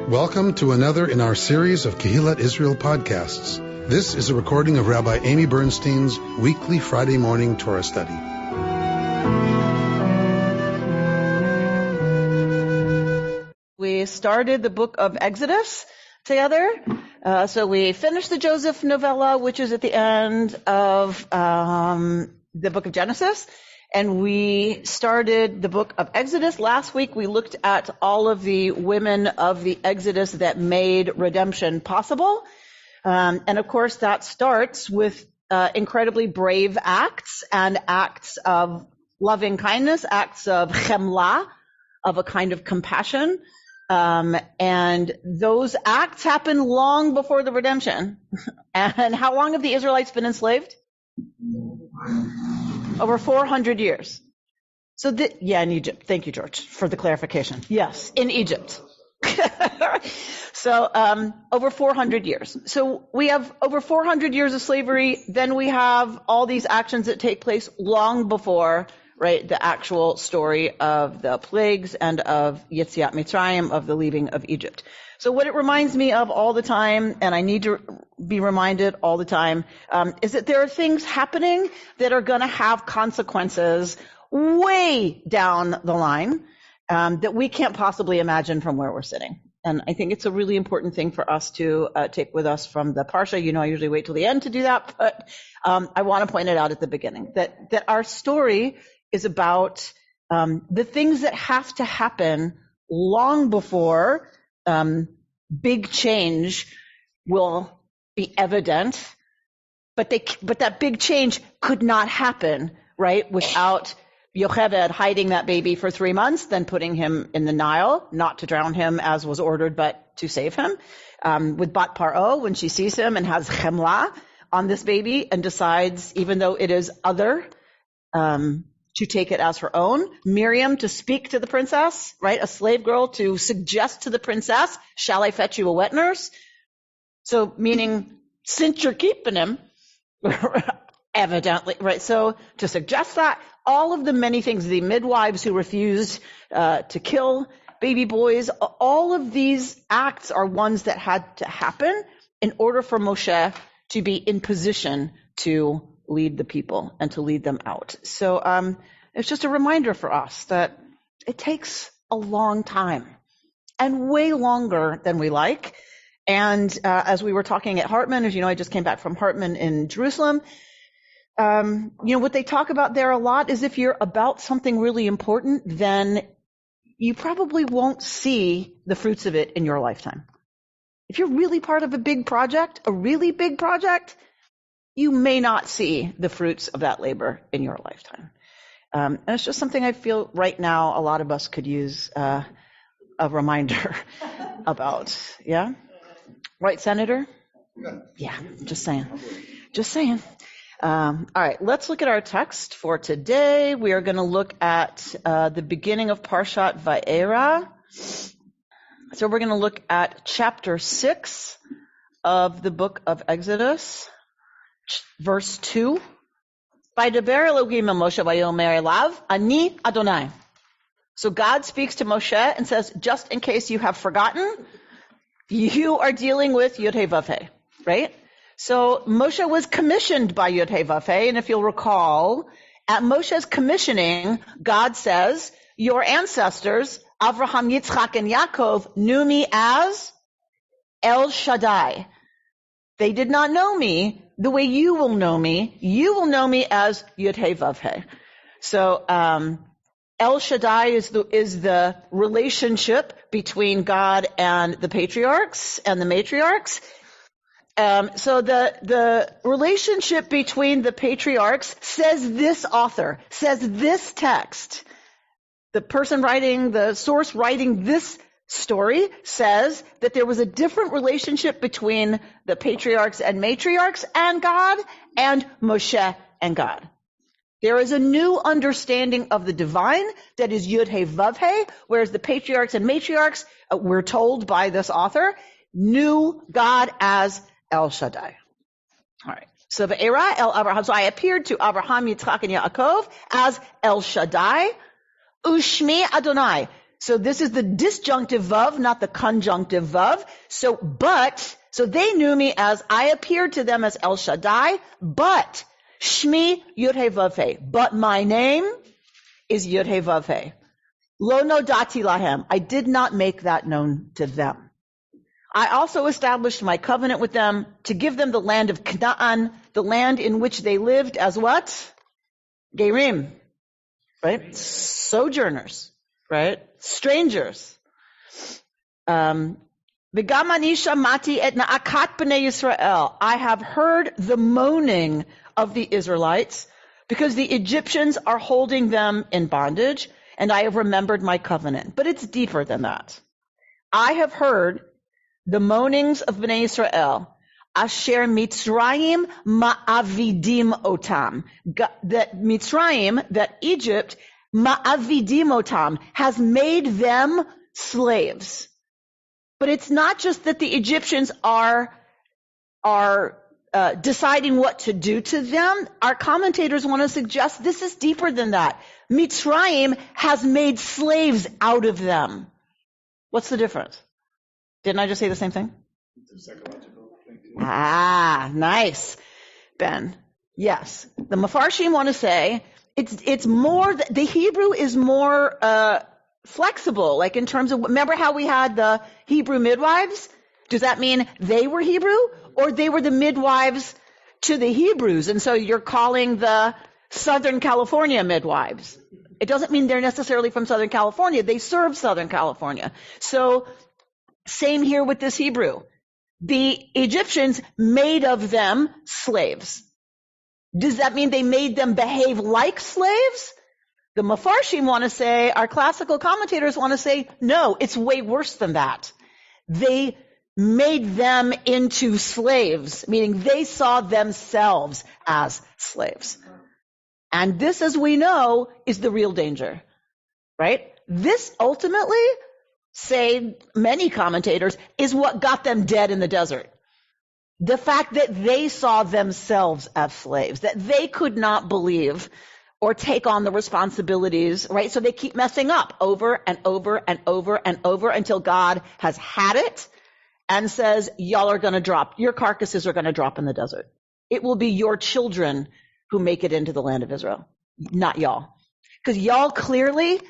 Welcome to another in our series of Kehillat Israel podcasts. This is a recording of Rabbi Amy Bernstein's weekly Friday morning Torah study. We started the book of Exodus together. So we finished the Joseph novella, which is at the end of the book of Genesis. And we started the book of Exodus. Last week we looked at all of the women of the Exodus that made redemption possible. And of course that starts with incredibly brave acts and acts of loving kindness, acts of chemla, of a kind of compassion. And those acts happen long before the redemption. And how long have the Israelites been enslaved? Over 400 years. So, in Egypt. Thank you, George, for the clarification. Yes, in Egypt. So, over 400 years. So we have over 400 years of slavery. Then we have all these actions that take place long before, right, the actual story of the plagues and of Yetziat Mitzrayim, of the leaving of Egypt. So what it reminds me of all the time, and I need to be reminded all the time, is that there are things happening that are going to have consequences way down the line that we can't possibly imagine from where we're sitting. And I think it's a really important thing for us to take with us from the Parsha. You know, I usually wait till the end to do that, but I want to point it out at the beginning, that our story is about the things that have to happen long before big change will be evident, but that big change could not happen, right, without Yocheved hiding that baby for 3 months, then putting him in the Nile, not to drown him as was ordered, but to save him. With Bat Paro, when she sees him and has chemla on this baby and decides, even though it is other, to take it as her own. Miriam to speak to the princess, right? A slave girl to suggest to the princess, shall I fetch you a wet nurse? So meaning, since you're keeping him, evidently, right? So to suggest that, all of the many things, the midwives who refused to kill baby boys, all of these acts are ones that had to happen in order for Moshe to be in position to lead the people and to lead them out. So it's just a reminder for us that it takes a long time and way longer than we like. And as we were talking at Hartman, as you know, I just came back from Hartman in Jerusalem. What they talk about there a lot is if you're about something really important, then you probably won't see the fruits of it in your lifetime. If you're really part of a big project, a really big project, you may not see the fruits of that labor in your lifetime. And it's just something I feel right now a lot of us could use a reminder about. Yeah? Right, Senator? Yeah, just saying. All right, let's look at our text for today. We are going to look at the beginning of Parshat Vaera. So we're going to look at chapter 6 of the book of Exodus. Verse 2, Vaydaber Elohim el Moshe vayomer elav, Ani Adonai. So God speaks to Moshe and says, just in case you have forgotten, you are dealing with Yud Hey Vav Hey, right? So Moshe was commissioned by Yud Hey Vav Hey, and if you'll recall, at Moshe's commissioning, God says, your ancestors, Avraham, Yitzchak, and Yaakov, knew me as El Shaddai. They did not know me the way you will know me. You will know me as Yud Hey Vav Hey. So El Shaddai is the relationship between God and the patriarchs and the matriarchs. So the relationship between the patriarchs, says this author, says this text. The person writing, the source writing this story says that there was a different relationship between the patriarchs and matriarchs and God and Moshe and God. There is a new understanding of the divine that is Yud Hey Vav Hey, whereas the patriarchs and matriarchs, we're told by this author, knew God as El Shaddai. All right. So Vaera El Abraham. So I appeared to Abraham, Yitzchak, and Yaakov as El Shaddai, Ushmi Adonai. So this is the disjunctive vav, not the conjunctive vav. So they knew me as, I appeared to them as El Shaddai, but Shmi Yud He Vav He. But my name is Yud He Vav He. Lo nodati lahem. I did not make that known to them. I also established my covenant with them to give them the land of Canaan, the land in which they lived as what? Gerim. Right? Sojourners. Right? Strangers. I have heard the moaning of the Israelites because the Egyptians are holding them in bondage, and I have remembered my covenant. But it's deeper than that. I have heard the moanings of Bnei Israel, asher Mitzrayim ma'avidim otam. That Mitzrayim, that Egypt, ma'avidim otam, has made them slaves. But it's not just that the Egyptians are deciding what to do to them. Our commentators want to suggest this is deeper than that. Mitzrayim has made slaves out of them. What's the difference? Didn't I just say the same thing? It's a psychological thing too. Nice, Ben. Yes. The Mefarshim want to say it's more, the Hebrew is more flexible, like in terms of, remember how we had the Hebrew midwives? Does that mean they were Hebrew, or they were the midwives to the Hebrews? And so you're calling the Southern California midwives. It doesn't mean they're necessarily from Southern California. They serve Southern California. So same here with this Hebrew. The Egyptians made of them slaves. Does that mean they made them behave like slaves? The Mefarshim want to say, our classical commentators want to say, no, it's way worse than that. They made them into slaves, meaning they saw themselves as slaves. And this, as we know, is the real danger, right? This ultimately, say many commentators, is what got them dead in the desert. The fact that they saw themselves as slaves, that they could not believe or take on the responsibilities, right? So they keep messing up over and over and over and over until God has had it and says, y'all are going to drop, your carcasses are going to drop in the desert. It will be your children who make it into the land of Israel, not y'all. Because y'all clearly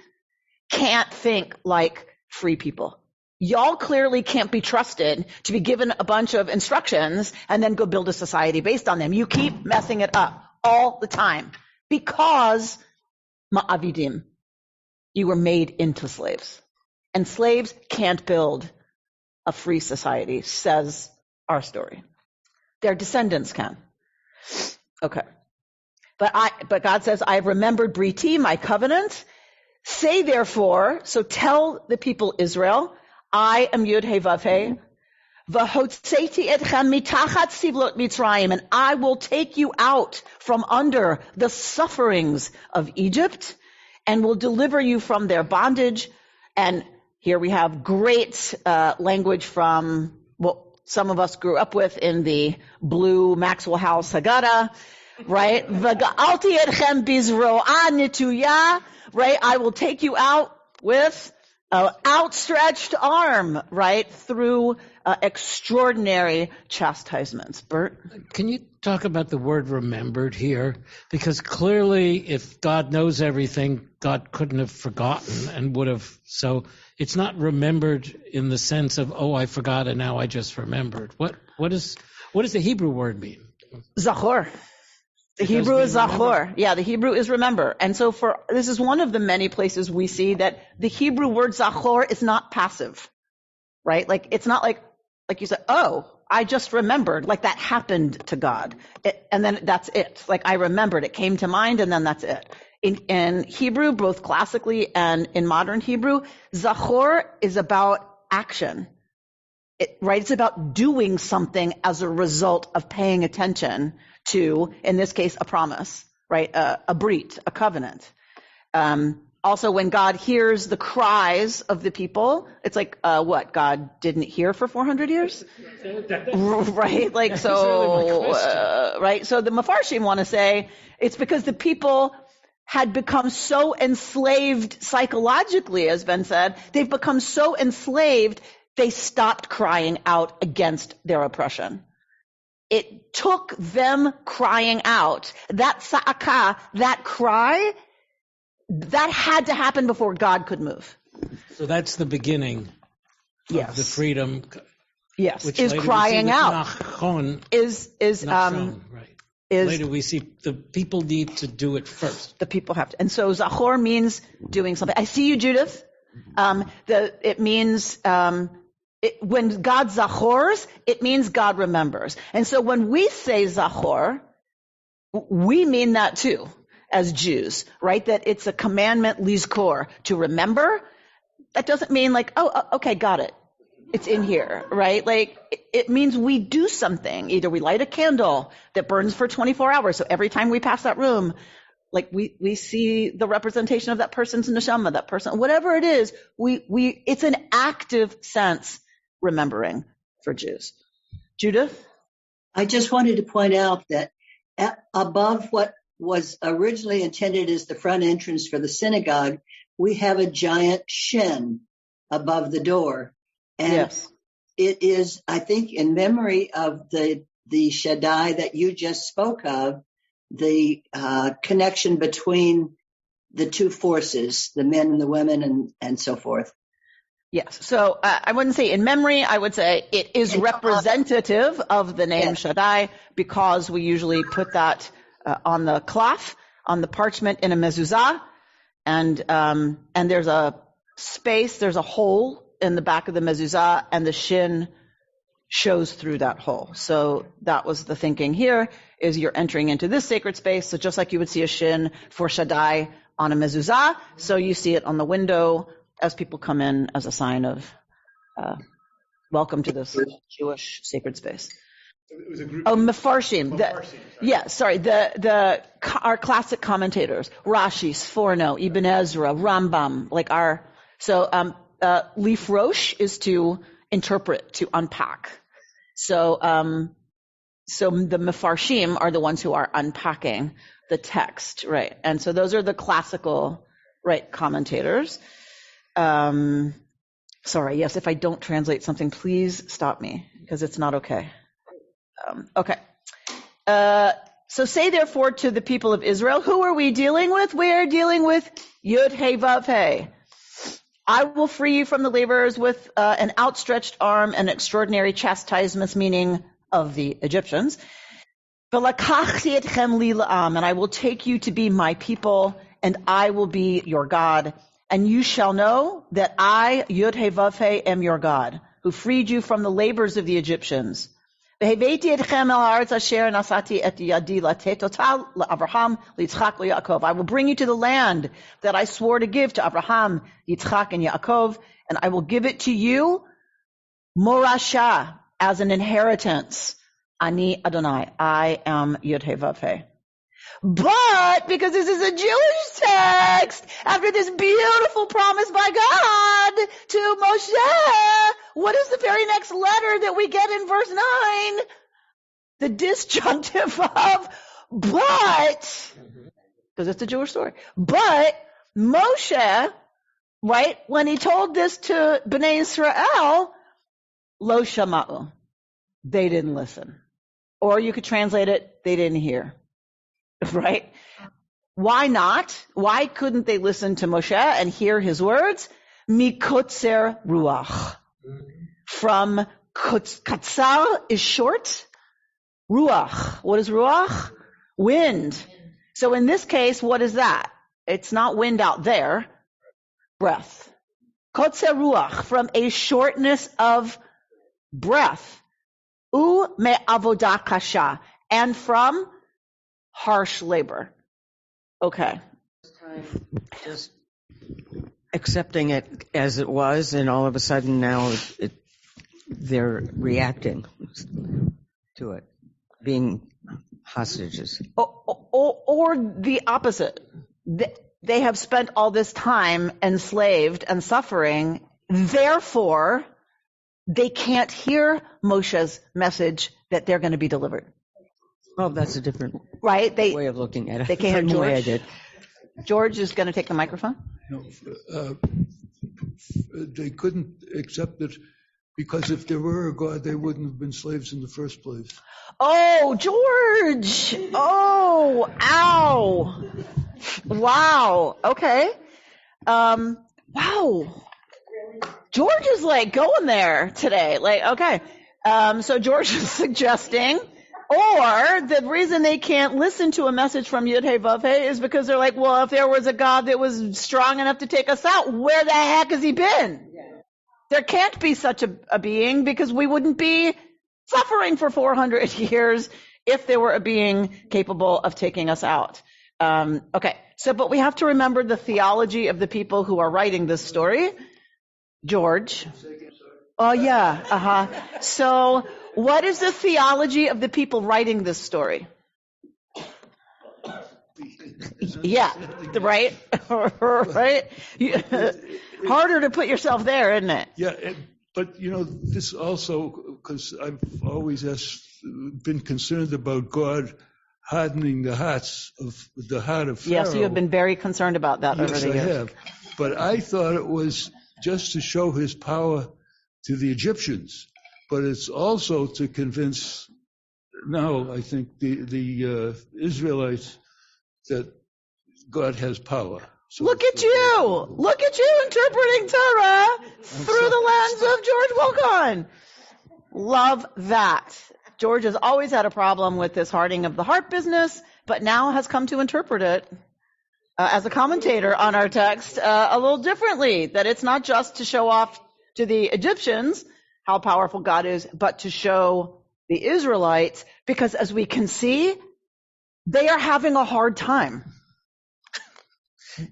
can't think like free people. Y'all clearly can't be trusted to be given a bunch of instructions and then go build a society based on them. You keep messing it up all the time because ma'avidim, you were made into slaves. And slaves can't build a free society, says our story. Their descendants can. Okay. But God says, I have remembered Briti, my covenant. Say therefore, so tell the people Israel, I am Yud He Vav He, v'hotzeti etchem mitachat sivlot Mitzrayim, and I will take you out from under the sufferings of Egypt, and will deliver you from their bondage. And here we have great language from what some of us grew up with in the blue Maxwell House Haggadah, right? V'ga'alti etchem bizro'ah nituya, right? I will take you out with an outstretched arm, right? Through extraordinary chastisements. Bert? Can you talk about the word remembered here? Because clearly, if God knows everything, God couldn't have forgotten and would have. So it's not remembered in the sense of, oh, I forgot and now I just remembered. What does the Hebrew word mean? Zachor. The Hebrew is Zachor. Yeah, the Hebrew is remember. And so this is one of the many places we see that the Hebrew word Zachor is not passive, right? Like, it's not like you said, oh, I just remembered, like that happened to God. And then that's it. Like, I remembered, it came to mind, and then that's it. In Hebrew, both classically and in modern Hebrew, Zachor is about action, right? It's about doing something as a result of paying attention to, in this case, a promise, right? A brit, a covenant. Also, when God hears the cries of the people, it's like, what? God didn't hear for 400 years? Right? Like, so, right? So the Mefarshim want to say it's because the people had become so enslaved psychologically, as Ben said, they've become so enslaved, they stopped crying out against their oppression. It took them crying out, that sa'aka, that cry, that had to happen before God could move. So that's the beginning of the freedom. Yes, which is crying out. Nachon, is right. is later we see the people need to do it first. the people have to. And so Zachor means doing something. I see you, Judith. It means when God Zachors, it means God remembers. And so when we say Zachor, we mean that too as Jews, right? That it's a commandment, lizkor, to remember. That doesn't mean like, oh, okay, got it. It's in here, right? Like, it means we do something. Either we light a candle that burns for 24 hours. So every time we pass that room, like we see the representation of that person's neshama, that person, whatever it is, it's an active sense remembering for Jews. Judith? I just wanted to point out that above what was originally intended as the front entrance for the synagogue, we have a giant shin above the door. And yes, it is, I think, in memory of the Shaddai that you just spoke of, the connection between the two forces, the men and the women and so forth. Yes. So I wouldn't say in memory. I would say it is representative of the name Shaddai, because we usually put that on the cloth, on the parchment in a mezuzah. And there's a space, there's a hole in the back of the mezuzah, and the shin shows through that hole. So that was the thinking here, is you're entering into this sacred space. So just like you would see a shin for Shaddai on a mezuzah, so you see it on the window as people come in as a sign of welcome to this Jewish sacred space. It was a group. Oh, Mefarshim. Our classic commentators, Rashi, Sforno, Ibn Ezra, Rambam, Lifrosh is to interpret, to unpack. So the Mefarshim are the ones who are unpacking the text, right? And so those are the classical, right, commentators. Sorry, yes, if I don't translate something, please stop me, because it's not okay. Okay. So say therefore to the people of Israel, who are we dealing with? We are dealing with Yud He Vav He. I will free you from the laborers with an outstretched arm and extraordinary chastisements, meaning of the Egyptians. And I will take you to be my people, and I will be your God. And you shall know that I, Yud He Vav He, am your God, who freed you from the labors of the Egyptians. I will bring you to the land that I swore to give to Abraham, Yitzchak, and Yaakov, and I will give it to you, morasha, as an inheritance. Ani Adonai, I am Yud He Vav He. But because this is a Jewish text, after this beautiful promise by God to Moshe, what is the very next letter that we get in verse 9? The disjunctive of but, because it's a Jewish story. But Moshe, right, when he told this to Bnei Israel, lo shama'u, they didn't listen. Or you could translate it, they didn't hear. Right? Why not? Why couldn't they listen to Moshe and hear his words? Mikotzer ruach. From katsar is short. Ruach. What is ruach? Wind. So in this case, what is that? It's not wind out there. Breath. Kotzer ruach, from a shortness of breath. U me avodah kasha. And from harsh labor. Okay. Just accepting it as it was, and all of a sudden now they're reacting to it, being hostages. Or the opposite. They have spent all this time enslaved and suffering, therefore they can't hear Moshe's message that they're going to be delivered. Well, that's a different way of looking at it. They can't hear way I did. George is going to take the microphone. No, they couldn't accept it because if there were a God, they wouldn't have been slaves in the first place. Oh, George. Oh, ow. Wow. Okay. Wow. George is like going there today. Like, okay. So George is suggesting, or the reason they can't listen to a message from Yud-Heh Vav-Heh is because they're like, well, if there was a God that was strong enough to take us out, where the heck has he been? There can't be such a being because we wouldn't be suffering for 400 years if there were a being capable of taking us out. Okay. So, but we have to remember the theology of the people who are writing this story. George. Oh, yeah. Uh-huh. So what is the theology of the people writing this story? Yeah, right? Right? Harder to put yourself there, isn't it? Yeah, but this also, because I've always been concerned about God hardening the heart of Pharaoh. Yes, you have been very concerned about that over the years. Yes, I have. But I thought it was just to show his power to the Egyptians, but it's also to convince now, I think, the Israelites that God has power. So Look at you interpreting Torah through the lens of George Wilcon. Love that. George has always had a problem with this hardening of the heart business, but now has come to interpret it as a commentator on our text a little differently, that it's not just to show off to the Egyptians how powerful God is, but to show the Israelites, because as we can see, they are having a hard time.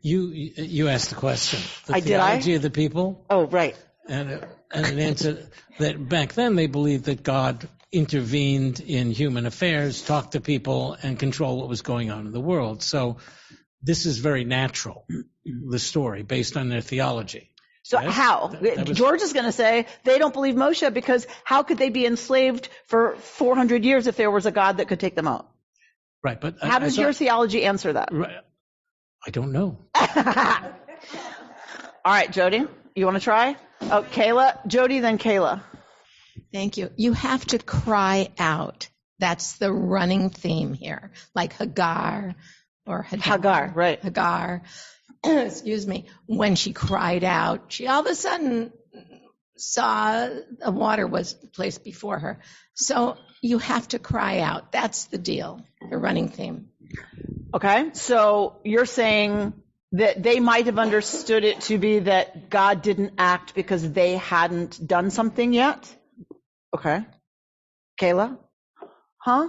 You asked the question. The Did I? theology of the people. Oh, right. And an answer that back then they believed that God intervened in human affairs, talked to people, and controlled what was going on in the world. So this is very natural, the story, based on their theology. So yes? how? George is going to say they don't believe Moshe because how could they be enslaved for 400 years if there was a God that could take them out? Right, but how does your theology answer that? Right, I don't know. All right, Jody, you want to try? Oh, Kayla, Jody, then Kayla. Thank you. You have to cry out. That's the running theme here, like Hagar or Hagar, right? Hagar. Excuse me. When she cried out, she all of a sudden saw a water was placed before her. So you have to cry out. That's the deal, the running theme. Okay, so you're saying that they might have understood it to be that God didn't act because they hadn't done something yet? Okay. Kayla? Huh?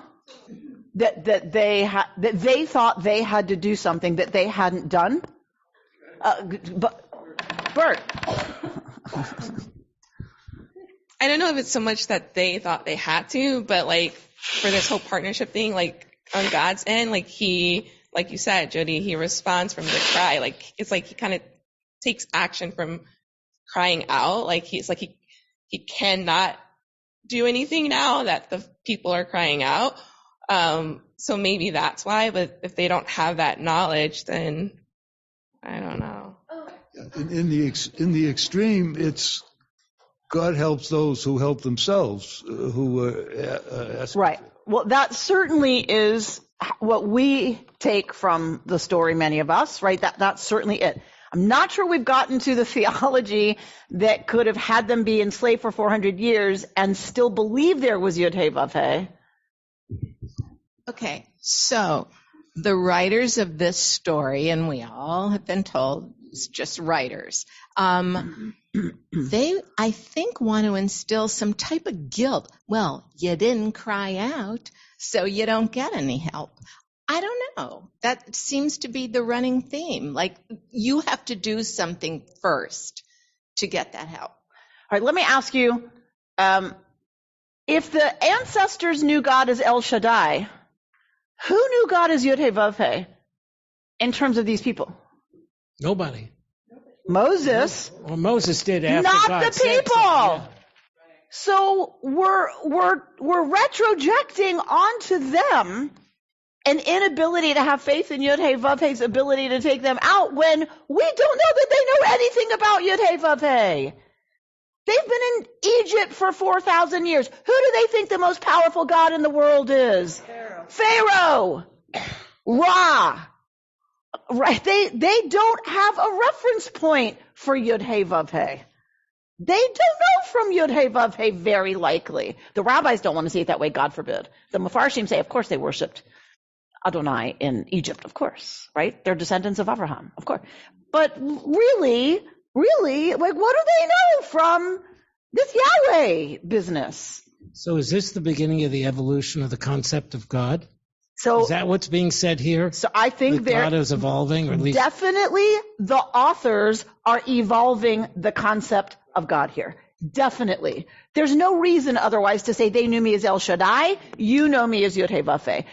That they thought they had to do something that they hadn't done? But Bert. I don't know if it's so much that they thought they had to, but like for this whole partnership thing, like on God's end, like he, like you said, Jody, he responds from the cry. Like it's like he kind of takes action from crying out. Like he's like he cannot do anything now that the people are crying out. So maybe that's why. But if they don't have that knowledge, then I don't know. In the extreme, it's God helps those who help themselves, who are right. Well, that certainly is what we take from the story, many of us, right? That's certainly it. I'm not sure we've gotten to the theology that could have had them be enslaved for 400 years and still believe there was Yud-Heh Vav-Heh. Okay, so the writers of this story, and we all have been told it's just writers, they, I think, want to instill some type of guilt. Well, you didn't cry out, so you don't get any help. I don't know. That seems to be the running theme. Like, you have to do something first to get that help. All right, let me ask you, if the ancestors knew God as El Shaddai, who knew God as Yud-Heh Vav-Heh in terms of these people? Nobody. Moses. Well, Moses did after not God the people. Yeah. So we're retrojecting onto them an inability to have faith in Yud Hey Vav Hey's ability to take them out when we don't know that they know anything about Yud Hey Vav Hey. They've been in Egypt for 4,000 years. Who do they think the most powerful God in the world is? Pharaoh. Ra. Right? They don't have a reference point for Yud Hey Vav Hey. They don't know from Yud Hey Vav Hey, very likely. The rabbis don't want to see it that way, God forbid. The Mefarshim say, of course, they worshipped Adonai in Egypt, of course, right? They're descendants of Abraham, of course. But really, like, what do they know from this Yahweh business? So is this the beginning of the evolution of the concept of God? So is that what's being said here? So I think God is evolving, or at least definitely the authors are evolving the concept of God here. Definitely. There's no reason otherwise to say they knew me as El Shaddai, you know me as Yud Hey Vav Hey.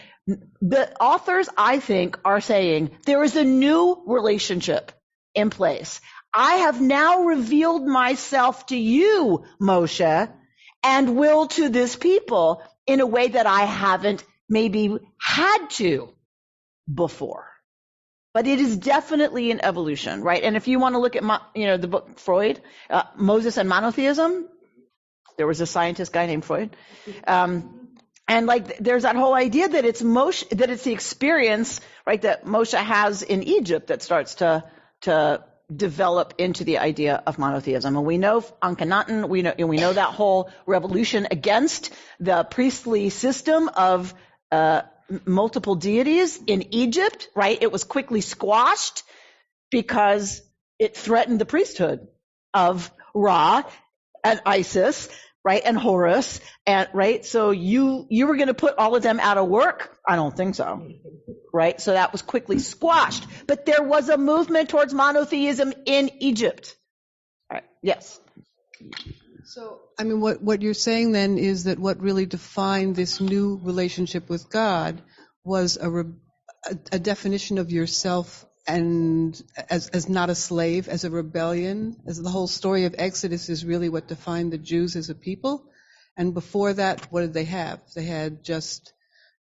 The authors, I think, are saying there is a new relationship in place. I have now revealed myself to you, Moshe, and will to this people in a way that I haven't maybe had to before. But it is definitely an evolution, right? And if you want to look at, the book Freud, Moses and Monotheism, there was a scientist guy named Freud. And like, there's that whole idea that it's Moshe, that it's the experience, right, that Moshe has in Egypt that starts to develop into the idea of monotheism. And we know on Akhenaten, we know that whole revolution against the priestly system of multiple deities in Egypt, right? It was quickly squashed because it threatened the priesthood of Ra and Isis, right? And Horus, and right? So you were going to put all of them out of work? I don't think so. Right? So that was quickly squashed. But there was a movement towards monotheism in Egypt. All right. Yes. So, I mean, what you're saying then is that what really defined this new relationship with God was a definition of yourself and as not a slave, as a rebellion, as the whole story of Exodus is really what defined the Jews as a people. And before that, what did they have? They had just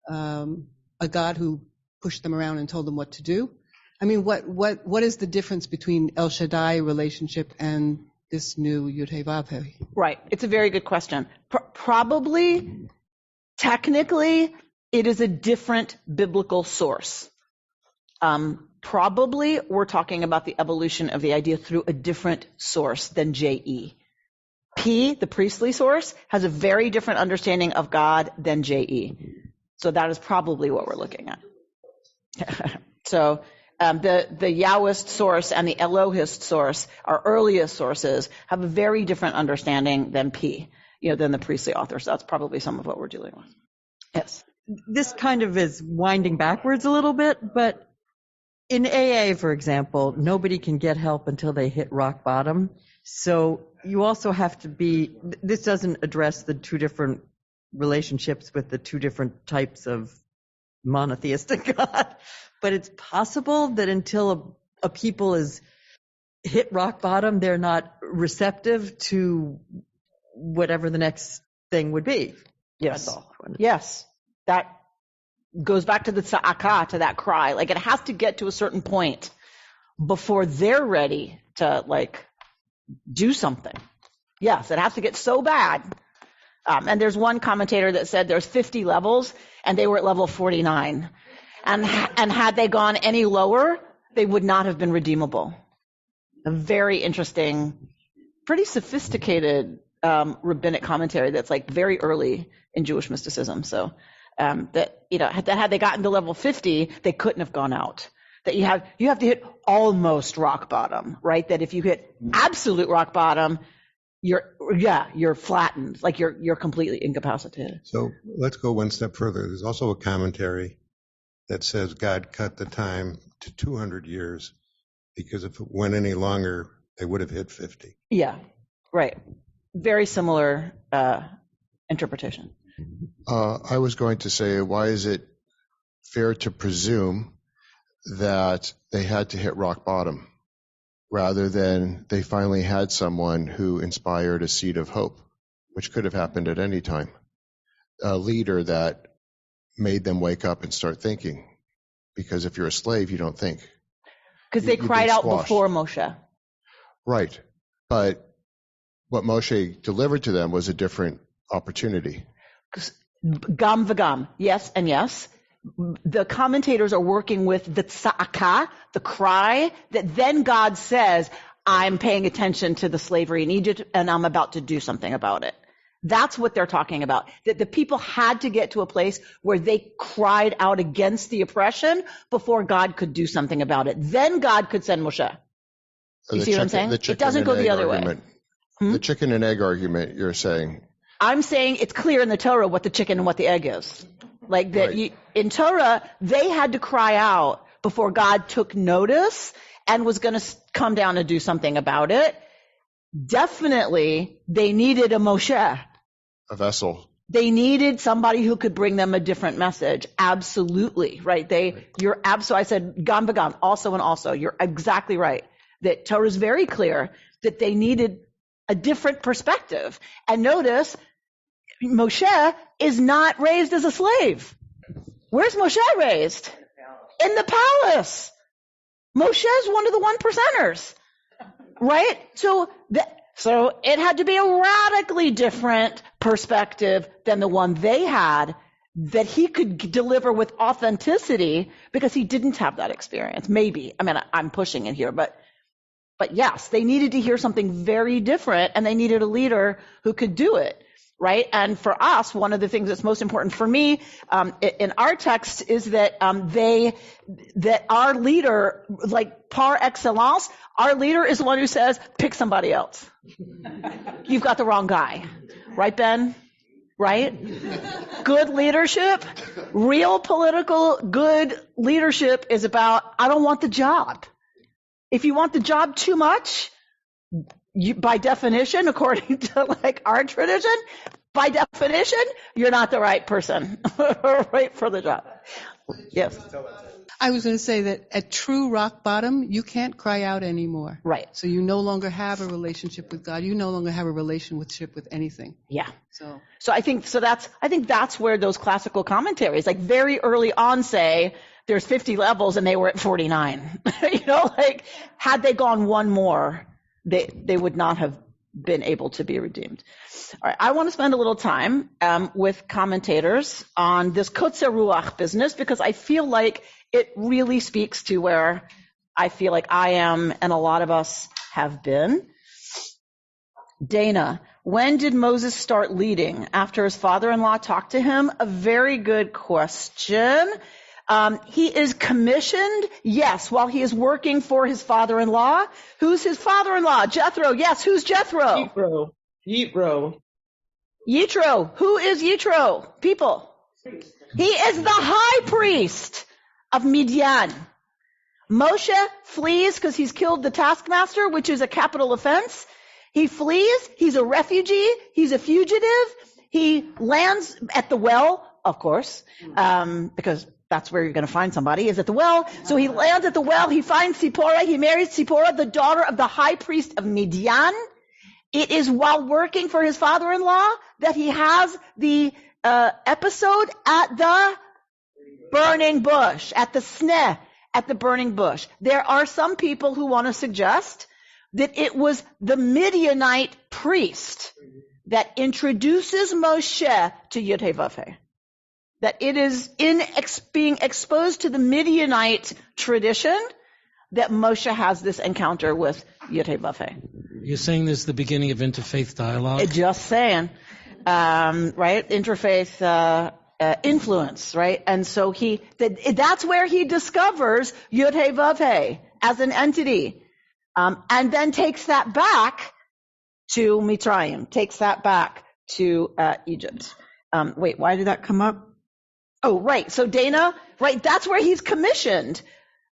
a God who pushed them around and told them what to do. I mean, what is the difference between El Shaddai relationship and this new Yud Hey Vav Hey? Right. It's a very good question. Probably, technically, it is a different biblical source. Probably, we're talking about the evolution of the idea through a different source than J.E. P, the priestly source, has a very different understanding of God than J.E. So that is probably what we're looking at. So the Yahwist source and the Elohist source, our earliest sources, have a very different understanding than P, than the priestly authors. So that's probably some of what we're dealing with. Yes. This kind of is winding backwards a little bit, but in AA, for example, nobody can get help until they hit rock bottom. So you also have to this doesn't address the two different relationships with the two different types of monotheistic God, but it's possible that until a people is hit rock bottom, they're not receptive to whatever the next thing would be. Yes. That's all. Yes. That goes back to the tza'akah, to that cry. Like, it has to get to a certain point before they're ready to, do something. Yes, it has to get so bad. And there's one commentator that said there's 50 levels, and they were at level 49. And had they gone any lower, they would not have been redeemable. A very interesting, pretty sophisticated rabbinic commentary that's very early in Jewish mysticism. So had they gotten to level 50, they couldn't have gone out. That you have to hit almost rock bottom, right? That if you hit absolute rock bottom, you're flattened, you're completely incapacitated. So let's go one step further. There's also a commentary that says God cut the time to 200 years because if it went any longer, they would have hit 50. Yeah, right. Very similar interpretation. I was going to say, why is it fair to presume that they had to hit rock bottom rather than they finally had someone who inspired a seed of hope, which could have happened at any time? A leader that made them wake up and start thinking. Because if you're a slave, you don't think. Because they cried out squashed. before Moshe. Right. But what Moshe delivered to them was a different opportunity. Gam v'gam, yes and yes. The commentators are working with the tza'aka, the cry, that then God says, I'm paying attention to the slavery in Egypt and I'm about to do something about it. That's what they're talking about. That the people had to get to a place where they cried out against the oppression before God could do something about it. Then God could send Moshe. You see what I'm saying? It doesn't go the other way. The chicken and egg argument you're saying. I'm saying it's clear in the Torah what the chicken and what the egg is. Like that Right. in Torah, they had to cry out before God took notice and was going to come down and do something about it. Definitely, they needed a Moshe. A vessel. They needed somebody who could bring them a different message. Absolutely, right? I said gam v'gam, also and also. You're exactly right. That Torah is very clear that they needed a different perspective. And notice, Moshe is not raised as a slave. Where's Moshe raised? In the palace. Moshe is one of the 1%ers, right? So it had to be a radically different perspective than the one they had, that he could deliver with authenticity, because he didn't have that experience. Maybe. I mean, I'm pushing it here, but yes, they needed to hear something very different, and they needed a leader who could do it, right? And for us, one of the things that's most important for me in our text is that that our leader, like par excellence, our leader is the one who says, pick somebody else. You've got the wrong guy. Right, Ben? Right? Good leadership, real political good leadership is about, I don't want the job. If you want the job too much, by definition, according to like our tradition, by definition, you're not the right person, right, for the job. Yes. I was going to say that at true rock bottom, you can't cry out anymore. Right. So you no longer have a relationship with God. You no longer have a relationship with anything. Yeah. So I think that's where those classical commentaries, like very early on, say there's 50 levels and they were at 49. Like had they gone one more, they would not have been able to be redeemed. All right, I want to spend a little time with commentators on this Kotzer Ruach business, because I feel like it really speaks to where I feel like I am and a lot of us have been. Dana, when did Moses start leading? After his father-in-law talked to him? A very good question. He is commissioned, yes, while he is working for his father-in-law. Who's his father-in-law? Jethro. Yes, who's Jethro? Yitro. Yitro. Who is Yitro? People. He is the high priest of Midian. Moshe flees because he's killed the taskmaster, which is a capital offense. He flees. He's a refugee. He's a fugitive. He lands at the well, of course, because that's where you're going to find somebody, is at the well. So he lands at the well. He finds Zipporah. He marries Zipporah, the daughter of the high priest of Midian. It is while working for his father-in-law that he has the episode at the burning bush, at the sneh, at the burning bush. There are some people who want to suggest that it was the Midianite priest that introduces Moshe to Yud-Heh-Vav-Heh. That it is in being exposed to the Midianite tradition that Moshe has this encounter with Yud-Heh-Vav-Heh. You're saying this is the beginning of interfaith dialogue? Just saying, right? Interfaith influence, right? And so that's where he discovers Yud-Heh-Vav-Heh as an entity, and then takes that back to Mitzrayim, takes that back to Egypt. Wait, why did that come up? Oh, right. So Dana, right, that's where he's commissioned.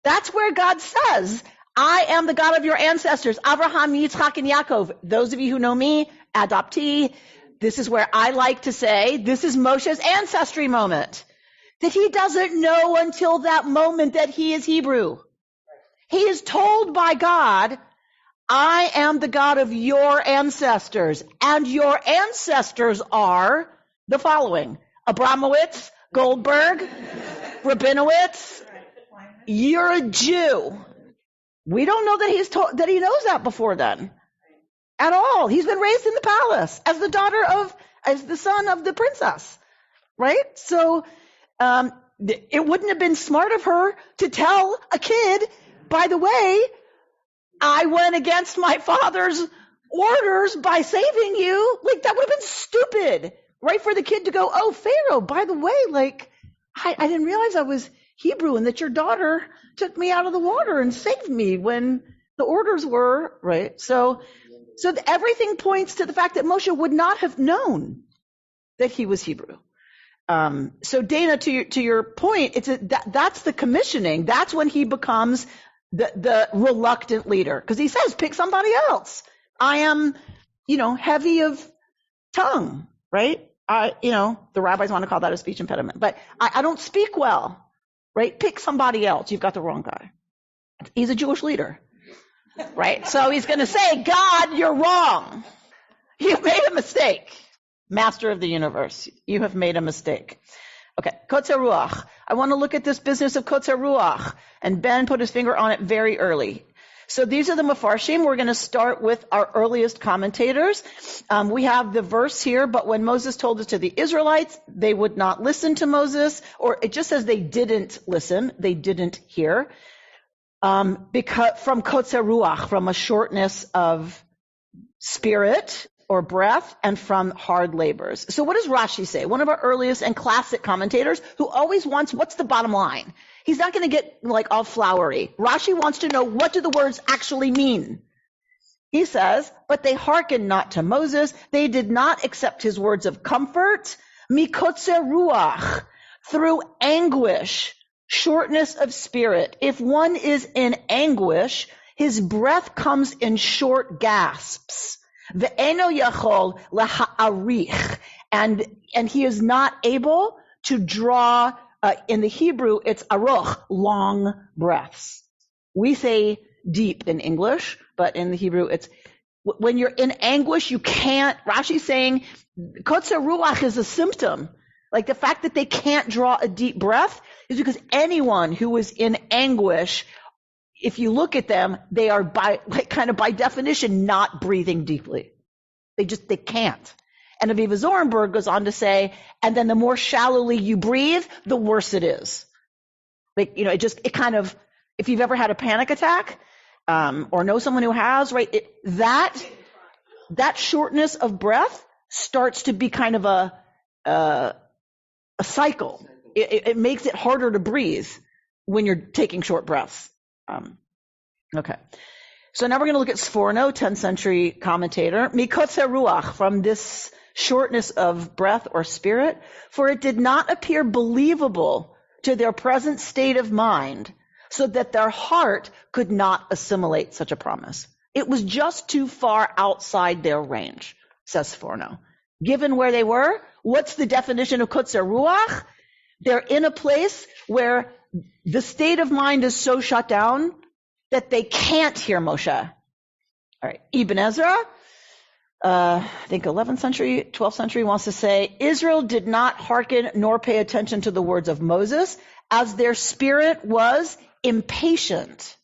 That's where God says, I am the God of your ancestors, Abraham, Yitzchak, and Yaakov. Those of you who know me, adoptee, this is where I like to say, this is Moshe's ancestry moment. That he doesn't know until that moment that he is Hebrew. He is told by God, I am the God of your ancestors, and your ancestors are the following: Abramowitz, Goldberg, Rabinowitz, you're a Jew. We don't know that that he knows that before then at all. He's been raised in the palace as the son of the princess, right? So it wouldn't have been smart of her to tell a kid, by the way, I went against my father's orders by saving you. Like, that would have been stupid, right? For the kid to go, oh, Pharaoh, by the way, like, I didn't realize I was Hebrew and that your daughter took me out of the water and saved me when the orders were, right? So everything points to the fact that Moshe would not have known that he was Hebrew. So Dana, to your point, that's the commissioning. That's when he becomes the reluctant leader, because he says, pick somebody else. I am, heavy of tongue, right? The rabbis want to call that a speech impediment, but I don't speak well, right? Pick somebody else. You've got the wrong guy. He's a Jewish leader, right? So he's going to say, God, you're wrong. You made a mistake. Master of the universe, you have made a mistake. Okay, Kotzer Ruach. I want to look at this business of Kotzer Ruach, and Ben put his finger on it very early. So these are the Mefarshim. We're going to start with our earliest commentators. We have the verse here, but when Moses told it to the Israelites, they would not listen to Moses, or it just says they didn't listen, they didn't hear, because from Kotzer Ruach, from a shortness of spirit or breath, and from hard labors. So what does Rashi say? One of our earliest and classic commentators who always wants, what's the bottom line? He's not going to get like all flowery. Rashi wants to know, what do the words actually mean? He says, but they hearkened not to Moses. They did not accept his words of comfort. Mikotzer ruach, through anguish, shortness of spirit. If one is in anguish, his breath comes in short gasps. Ve'eno yachol laha'arich, and he is not able to draw. In the Hebrew, it's aroch, long breaths. We say deep in English, but in the Hebrew, it's when you're in anguish, you can't. Rashi's saying kotzer ruach is a symptom. Like the fact that they can't draw a deep breath is because anyone who is in anguish, if you look at them, they are by definition not breathing deeply. They can't. And Aviva Zorenberg goes on to say, and then the more shallowly you breathe, the worse it is. Like, it kind of, if you've ever had a panic attack, or know someone who has, right, that shortness of breath starts to be kind of a cycle. It makes it harder to breathe when you're taking short breaths. Okay. So now we're going to look at Sforno, 10th century commentator. Mikotzer ruach, from this shortness of breath or spirit, for it did not appear believable to their present state of mind, so that their heart could not assimilate such a promise. It was just too far outside their range, says Sforno. Given where they were, what's the definition of kotzer ruach? They're in a place where the state of mind is so shut down that they can't hear Moshe. All right, Ibn Ezra, I think 11th century, 12th century, wants to say, Israel did not hearken nor pay attention to the words of Moses, as their spirit was impatient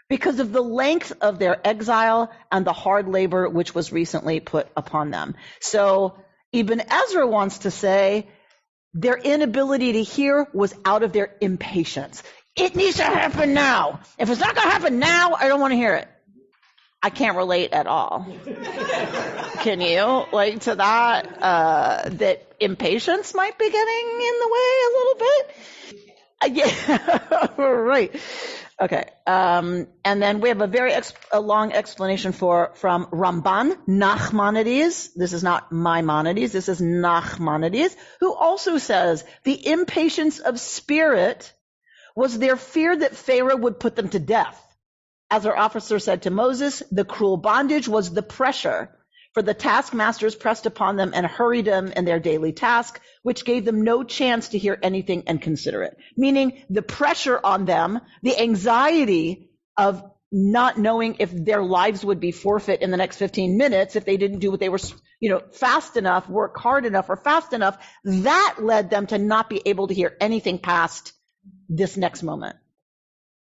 because of the length of their exile and the hard labor which was recently put upon them. So Ibn Ezra wants to say their inability to hear was out of their impatience. It needs to happen now. If it's not going to happen now, I don't want to hear it. I can't relate at all. Can you? Like to that, that impatience might be getting in the way a little bit? Yeah, right. Okay. And then we have a long explanation from Ramban, Nachmanides. This is not Maimonides. This is Nachmanides, who also says the impatience of spirit was their fear that Pharaoh would put them to death. As our officer said to Moses, the cruel bondage was the pressure, for the taskmasters pressed upon them and hurried them in their daily task, which gave them no chance to hear anything and consider it. Meaning the pressure on them, the anxiety of not knowing if their lives would be forfeit in the next 15 minutes if they didn't do what they were fast enough, work hard enough or fast enough, that led them to not be able to hear anything past this next moment.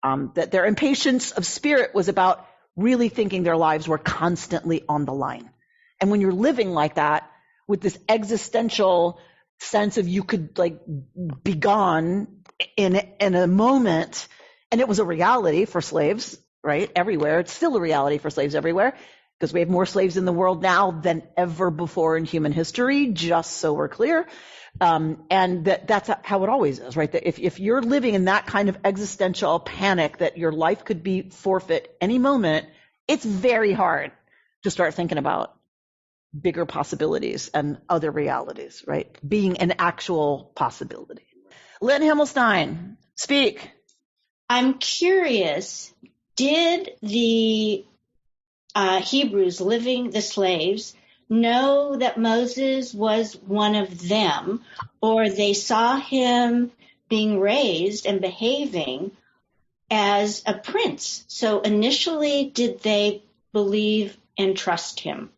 That their impatience of spirit was about really thinking their lives were constantly on the line. And when you're living like that, with this existential sense of you could be gone in a moment, and it was a reality for slaves, right? Everywhere. It's still a reality for slaves everywhere, because we have more slaves in the world now than ever before in human history, just so we're clear. And that's how it always is, right? That if you're living in that kind of existential panic that your life could be forfeit any moment, it's very hard to start thinking about bigger possibilities and other realities, right? Being an actual possibility. Lynn Himmelstein, speak. I'm curious, did the Hebrews the slaves, know that Moses was one of them, or they saw him being raised and behaving as a prince? So initially, did they believe and trust him?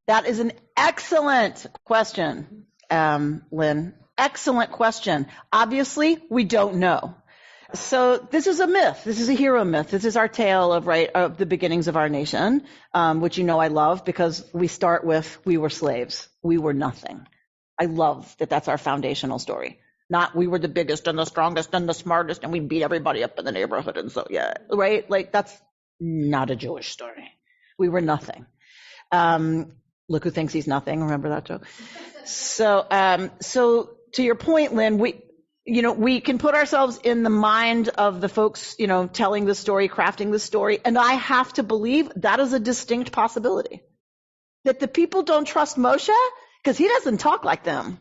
That is an excellent question, Lynn. Excellent question. Obviously, we don't know. So this is a myth. This is a hero myth. This is our tale of the beginnings of our nation, which I love, because we start with, we were slaves. We were nothing. I love that that's our foundational story. Not we were the biggest and the strongest and the smartest and we beat everybody up in the neighborhood. And so, yeah, right? That's not a Jewish story. We were nothing. Look who thinks he's nothing. Remember that joke? So to your point, Lynn, we can put ourselves in the mind of the folks, telling the story, crafting the story. And I have to believe that is a distinct possibility. That the people don't trust Moshe because he doesn't talk like them,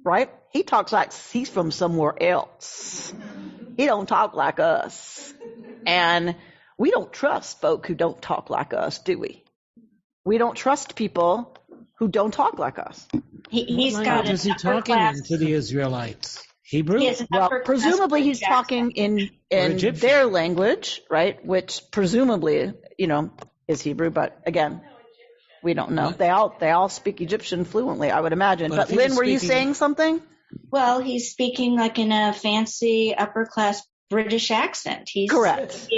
right? He talks like he's from somewhere else. He don't talk like us. And we don't trust folk who don't talk like us, do we? We don't trust people who don't talk like us. He's What got language is he talking to the Israelites? Hebrew? Well, presumably he's talking in their language, right? Which presumably, is Hebrew, but again, we don't know. They all speak Egyptian fluently, I would imagine. But Lynn, were you saying something? Well, he's speaking like in a fancy upper class British accent. He's correct,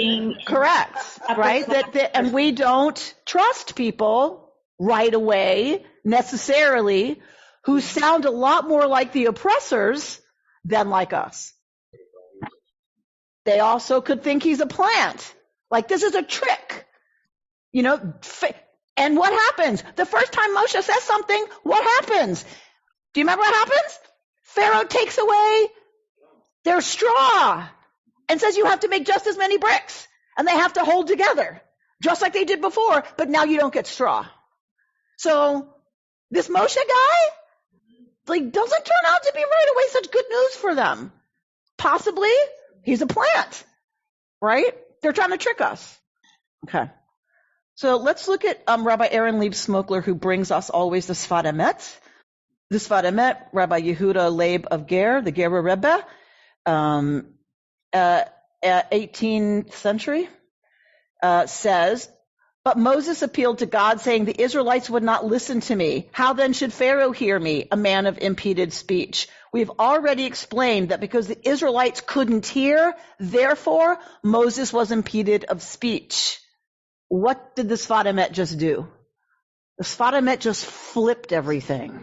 right? And we don't trust people right away necessarily who sound a lot more like the oppressors than like us. They also could think he's a plant. Like this is a trick, and what happens? The first time Moshe says something, what happens? Do you remember what happens? Pharaoh takes away their straw and says you have to make just as many bricks, and they have to hold together, just like they did before, but now you don't get straw. So this Moshe guy, doesn't turn out to be right away such good news for them. Possibly he's a plant, right? They're trying to trick us. Okay. So let's look at Rabbi Aaron Leib Smokler, who brings us always the Sfat Emet. The Sfat Emet, Rabbi Yehuda Leib of Ger, the Gerer Rebbe, 18th century, says, but Moses appealed to God, saying, the Israelites would not listen to me. How then should Pharaoh hear me, a man of impeded speech? We've already explained that because the Israelites couldn't hear, therefore Moses was impeded of speech. What did the Sfat Emet just do? The Sfat Emet just flipped everything.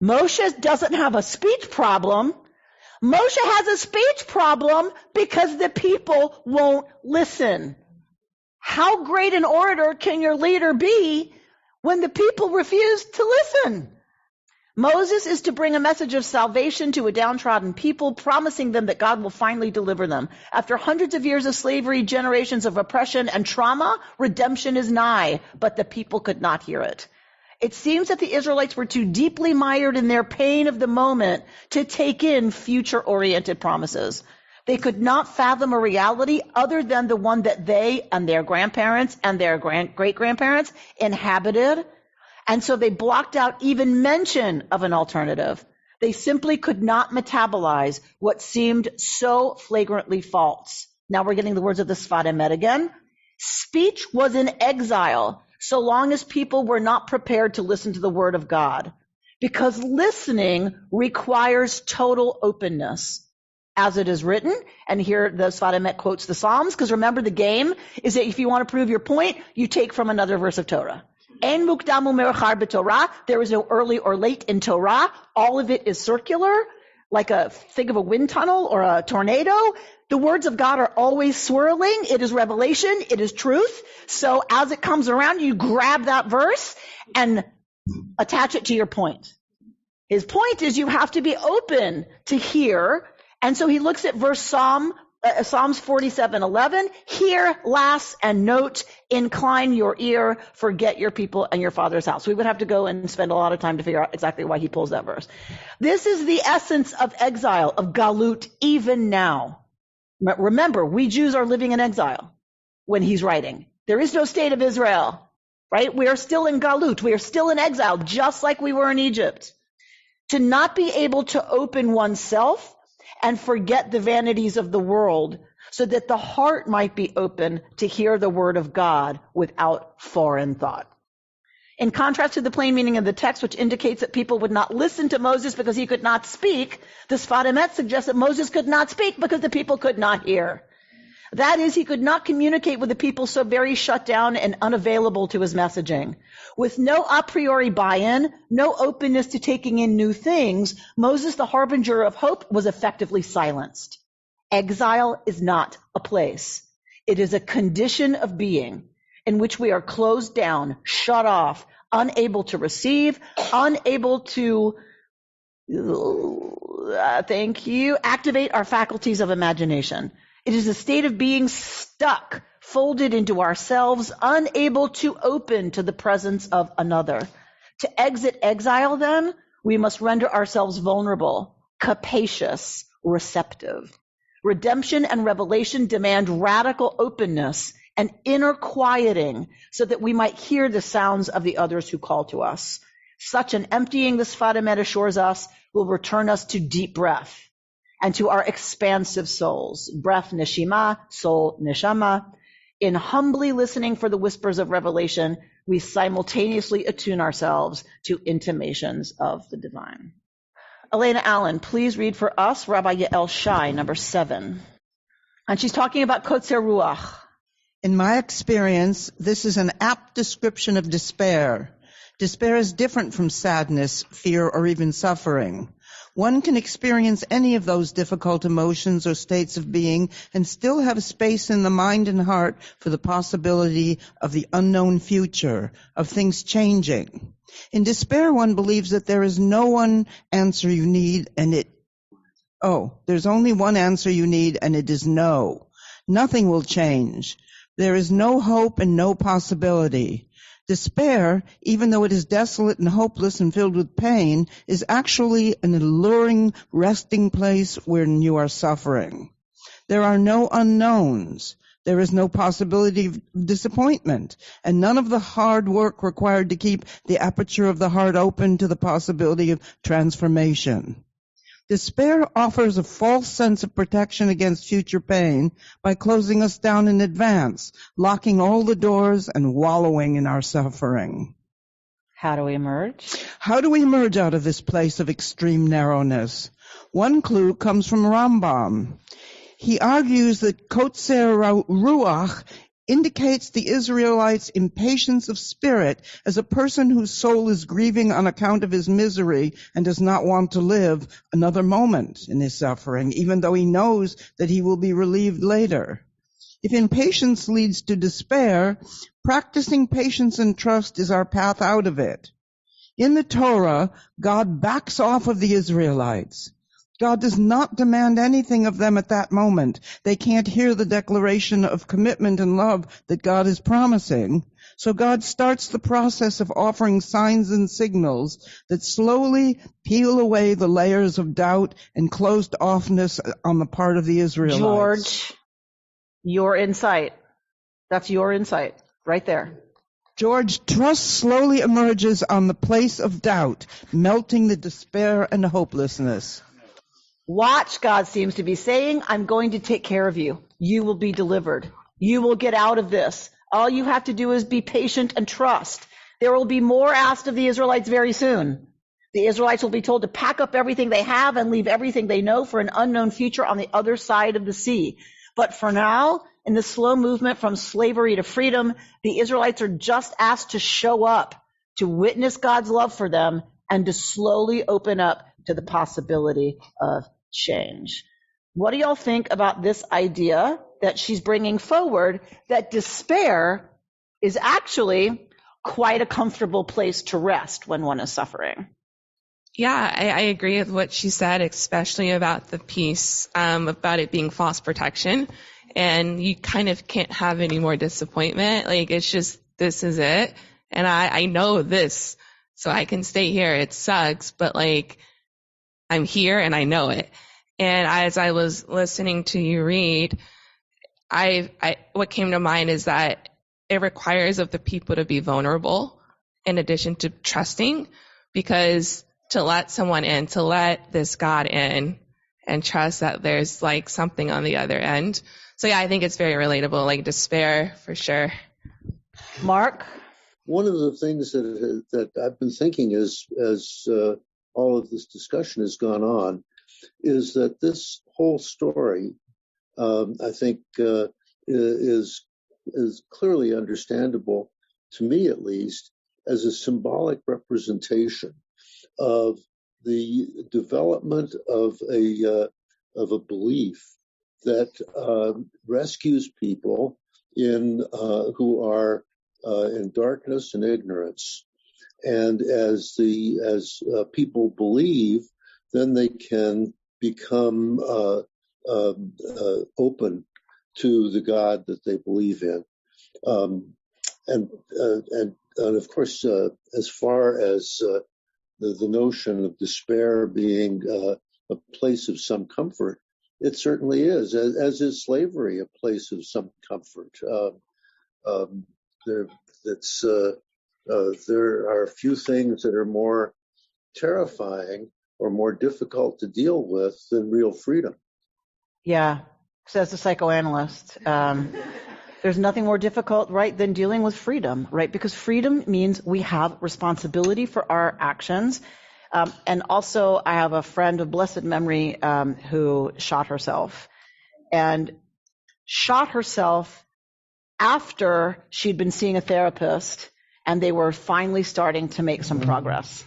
Moshe doesn't have a speech problem. Moshe has a speech problem because the people won't listen. How great an orator can your leader be when the people refuse to listen? Moses is to bring a message of salvation to a downtrodden people, promising them that God will finally deliver them. After hundreds of years of slavery, generations of oppression and trauma, redemption is nigh, but the people could not hear it. It seems that the Israelites were too deeply mired in their pain of the moment to take in future-oriented promises. They could not fathom a reality other than the one that they and their grandparents and their great-grandparents inhabited. And so they blocked out even mention of an alternative. They simply could not metabolize what seemed so flagrantly false. Now we're getting the words of the Sfat Emet again. Speech was in exile, so long as people were not prepared to listen to the word of God. Because listening requires total openness. As it is written, and here the Sfat Emet quotes the Psalms, because remember the game is that if you want to prove your point, you take from another verse of Torah. Ein mukdam u'me'achar b'Torah. There is no early or late in Torah. All of it is circular, like think of a wind tunnel or a tornado. The words of God are always swirling. It is revelation. It is truth. So as it comes around, you grab that verse and attach it to your point. His point is you have to be open to hear. And so he looks at Psalms 47:11. Hear, lass, and note, incline your ear, forget your people and your father's house. We would have to go and spend a lot of time to figure out exactly why he pulls that verse. This is the essence of exile, of galut, even now. Remember, we Jews are living in exile when he's writing. There is no state of Israel, right? We are still in galut. We are still in exile, just like we were in Egypt. To not be able to open oneself and forget the vanities of the world so that the heart might be open to hear the word of God without foreign thought. In contrast to the plain meaning of the text, which indicates that people would not listen to Moses because he could not speak, the Sfat Emet suggests that Moses could not speak because the people could not hear. That is, he could not communicate with the people so very shut down and unavailable to his messaging. With no a priori buy-in, no openness to taking in new things, Moses, the harbinger of hope, was effectively silenced. Exile is not a place. It is a condition of being in which we are closed down, shut off, unable to receive, unable to, activate our faculties of imagination. It is a state of being stuck, folded into ourselves, unable to open to the presence of another. To exit exile, then, we must render ourselves vulnerable, capacious, receptive. Redemption and revelation demand radical openness and inner quieting so that we might hear the sounds of the others who call to us. Such an emptying, the Sfat Emet assures us, will return us to deep breath and to our expansive souls. Breath, neshima, soul, neshama. In humbly listening for the whispers of revelation, we simultaneously attune ourselves to intimations of the divine. Elena Allen, please read for us Rabbi Yael Shai, number 7. And she's talking about Kotzer Ruach. In my experience, this is an apt description of despair. Despair is different from sadness, fear, or even suffering. One can experience any of those difficult emotions or states of being and still have space in the mind and heart for the possibility of the unknown future, of things changing. In despair, one believes that there is no one answer you need there's only one answer you need, and it is no. Nothing will change. There is no hope and no possibility. Despair, even though it is desolate and hopeless and filled with pain, is actually an alluring resting place when you are suffering. There are no unknowns. There is no possibility of disappointment, and none of the hard work required to keep the aperture of the heart open to the possibility of transformation. Despair offers a false sense of protection against future pain by closing us down in advance, locking all the doors and wallowing in our suffering. How do we emerge? How do we emerge out of this place of extreme narrowness? One clue comes from Rambam. He argues that Kotzer Ruach indicates the Israelites' impatience of spirit as a person whose soul is grieving on account of his misery and does not want to live another moment in his suffering, even though he knows that he will be relieved later. If impatience leads to despair, practicing patience and trust is our path out of it. In the Torah, God backs off of the Israelites. God does not demand anything of them at that moment. They can't hear the declaration of commitment and love that God is promising. So God starts the process of offering signs and signals that slowly peel away the layers of doubt and closed offness on the part of the Israelites. George, your insight. That's your insight right there. George, trust slowly emerges on the place of doubt, melting the despair and hopelessness. Watch, God seems to be saying, I'm going to take care of you. You will be delivered. You will get out of this. All you have to do is be patient and trust. There will be more asked of the Israelites very soon. The Israelites will be told to pack up everything they have and leave everything they know for an unknown future on the other side of the sea. But for now, in the slow movement from slavery to freedom, the Israelites are just asked to show up, to witness God's love for them, and to slowly open up to the possibility of change. What do y'all think about this idea that she's bringing forward, that despair is actually quite a comfortable place to rest when one is suffering? Yeah, I agree with what she said, especially about the piece about it being false protection. And you kind of can't have any more disappointment. Like, it's just, this is it. And I know this, so I can stay here. It sucks, but like, I'm here and I know it. And as I was listening to you read, what came to mind is that it requires of the people to be vulnerable in addition to trusting, because to let someone in, to let this God in and trust that there's like something on the other end. So yeah, I think it's very relatable, like despair for sure. Mark? One of the things that I've been thinking as all of this discussion has gone on is that this whole story, I think, is clearly understandable, to me at least, as a symbolic representation of the development of a belief that rescues people who are in darkness and ignorance, and as people believe, then they can become open to the God that they believe in, and of course, as far as the notion of despair being a place of some comfort, it certainly is, as is slavery a place of some comfort. There are a few things that are more terrifying or more difficult to deal with than real freedom. Yeah, says the psychoanalyst. There's nothing more difficult, right, than dealing with freedom, right? Because freedom means we have responsibility for our actions. And also, I have a friend of blessed memory who shot herself. And shot herself after she'd been seeing a therapist, and they were finally starting to make some progress.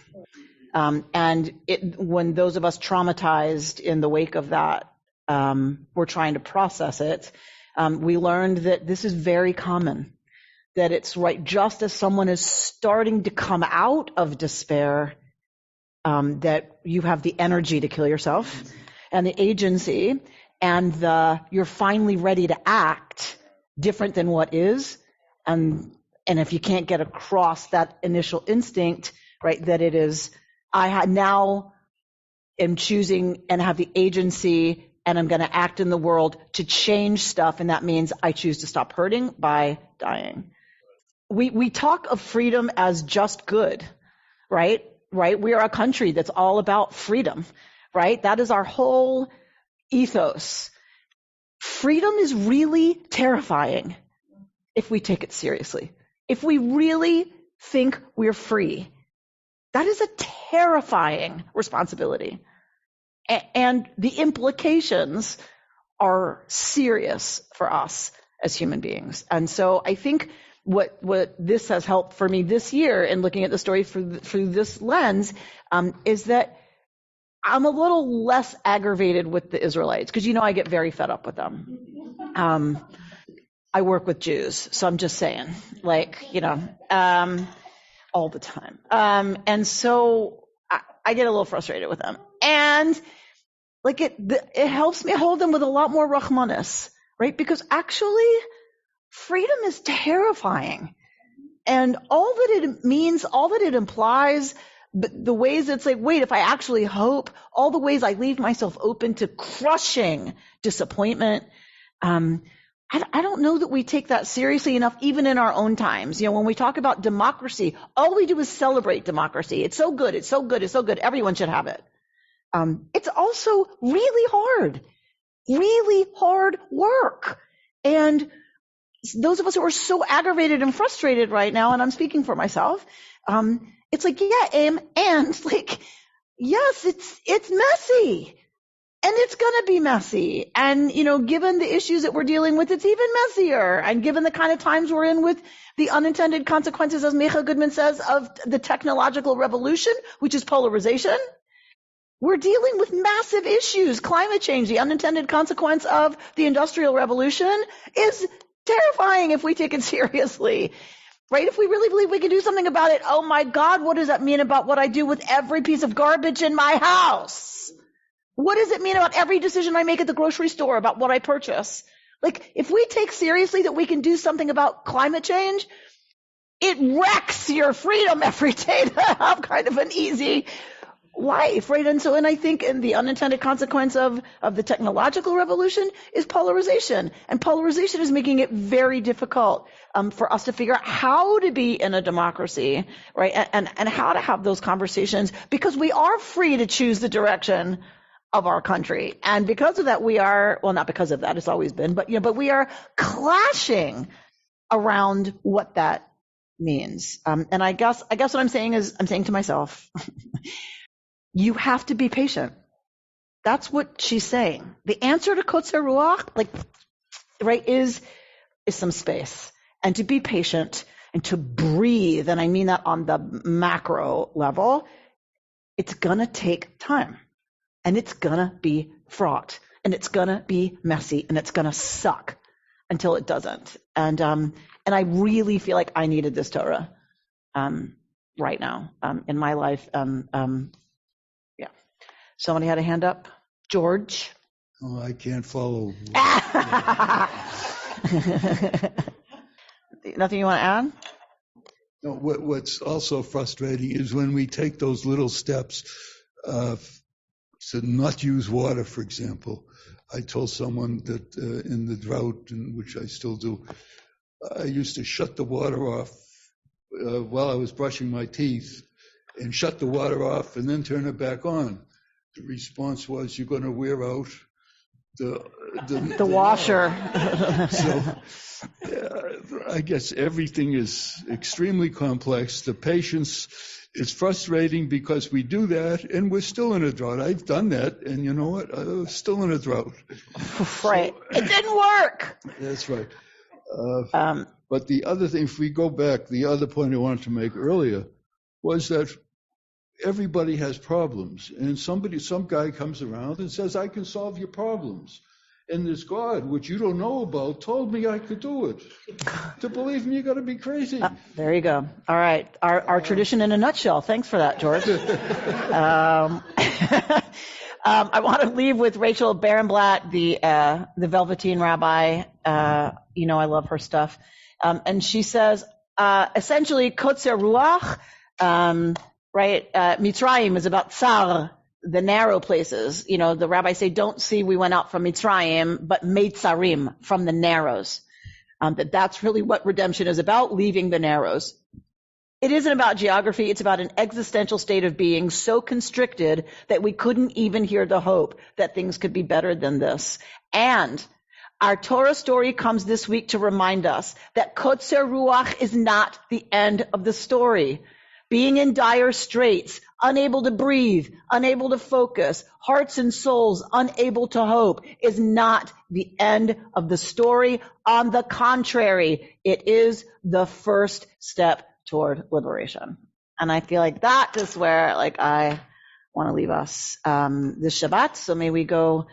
And when those of us traumatized in the wake of that were trying to process it, we learned that this is very common, that it's right just as someone is starting to come out of despair, that you have the energy to kill yourself and the agency, and you're finally ready to act different than what is. And if you can't get across that initial instinct, right, that it is, now am choosing and have the agency, and I'm going to act in the world to change stuff, and that means I choose to stop hurting by dying. We talk of freedom as just good, right? Right? We are a country that's all about freedom, right? That is our whole ethos. Freedom is really terrifying if we take it seriously. If we really think we're free, that is a terrifying responsibility. And the implications are serious for us as human beings. And so I think what this has helped for me this year in looking at the story through this lens is that I'm a little less aggravated with the Israelites, because I get very fed up with them. I work with Jews, so I'm just saying, all the time. And so I get a little frustrated with them. And it helps me hold them with a lot more rachmanis, right? Because actually, freedom is terrifying. And all that it means, all that it implies, the ways it's like, wait, if I actually hope, all the ways I leave myself open to crushing disappointment, I don't know that we take that seriously enough, even in our own times. When we talk about democracy, all we do is celebrate democracy. It's so good. It's so good. It's so good. Everyone should have it. It's also really hard work. And those of us who are so aggravated and frustrated right now, and I'm speaking for myself, it's like, yeah, and like, yes, it's messy. And it's going to be messy. And, given the issues that we're dealing with, it's even messier. And given the kind of times we're in with the unintended consequences, as Micha Goodman says, of the technological revolution, which is polarization, we're dealing with massive issues. Climate change, the unintended consequence of the Industrial Revolution, is terrifying if we take it seriously. Right? If we really believe we can do something about it, oh my God, what does that mean about what I do with every piece of garbage in my house? What does it mean about every decision I make at the grocery store, about what I purchase? Like, if we take seriously that we can do something about climate change, it wrecks your freedom every day to have kind of an easy life, right? And I think the unintended consequence of the technological revolution is polarization. And polarization is making it very difficult for us to figure out how to be in a democracy, right? And how to have those conversations, because we are free to choose the direction of our country. And because of that, not because of that, it's always been, but we are clashing around what that means. And I guess what I'm saying is, I'm saying to myself, you have to be patient. That's what she's saying. The answer to Kotzer Ruach, right, is some space, and to be patient and to breathe. And I mean that on the macro level. It's gonna take time. And it's gonna be fraught, and it's gonna be messy, and it's gonna suck until it doesn't. And I really feel like I needed this Torah right now in my life. Yeah. Somebody had a hand up. George. Oh, I can't follow. Nothing you want to add? No. What's also frustrating is when we take those little steps. To not use water, for example. I told someone that in the drought, in which I still do, I used to shut the water off while I was brushing my teeth, and shut the water off and then turn it back on. The response was, "You're going to wear out the washer." So I guess everything is extremely complex. The patience is frustrating because we do that and we're still in a drought. I've done that, and you know what? I was still in a drought. Right. It didn't work. That's right. But the other thing, if we go back, the other point I wanted to make earlier was that everybody has problems, and some guy comes around and says, "I can solve your problems." And this God, which you don't know about, told me I could do it. To believe me, you got to be crazy. There you go. All right. Our tradition in a nutshell. Thanks for that, George. I want to leave with Rachel Barenblatt, the Velveteen rabbi. I love her stuff. And she says, essentially, Kotzer Ruach, right? Mitzrayim is about tsar, the narrow places. The rabbis say, don't see we went out from Mitzrayim, but Meitzarim, from the narrows. That's really what redemption is about, leaving the narrows. It isn't about geography. It's about an existential state of being so constricted that we couldn't even hear the hope that things could be better than this. And our Torah story comes this week to remind us that Kotzer Ruach is not the end of the story. Being in dire straits, unable to breathe, unable to focus, hearts and souls unable to hope, is not the end of the story. On the contrary, it is the first step toward liberation. And I feel like that is where I want to leave us this Shabbat. So may we go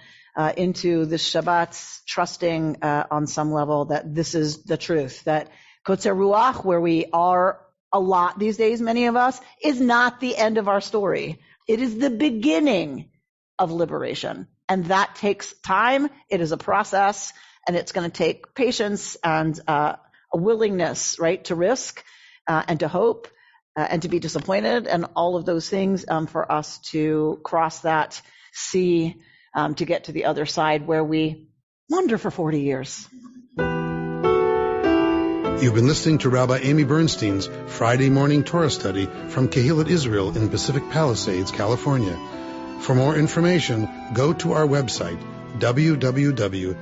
into this Shabbat trusting on some level that this is the truth, that Kotzer Ruach, where we are a lot these days, many of us, is not the end of our story. It is the beginning of liberation. And that takes time. It is a process, and it's going to take patience and a willingness, right, to risk and to hope and to be disappointed and all of those things for us to cross that sea to get to the other side where we wander for 40 years. You've been listening to Rabbi Amy Bernstein's Friday morning Torah study from Kehillat Israel in Pacific Palisades, California. For more information, go to our website, www.ourki.org.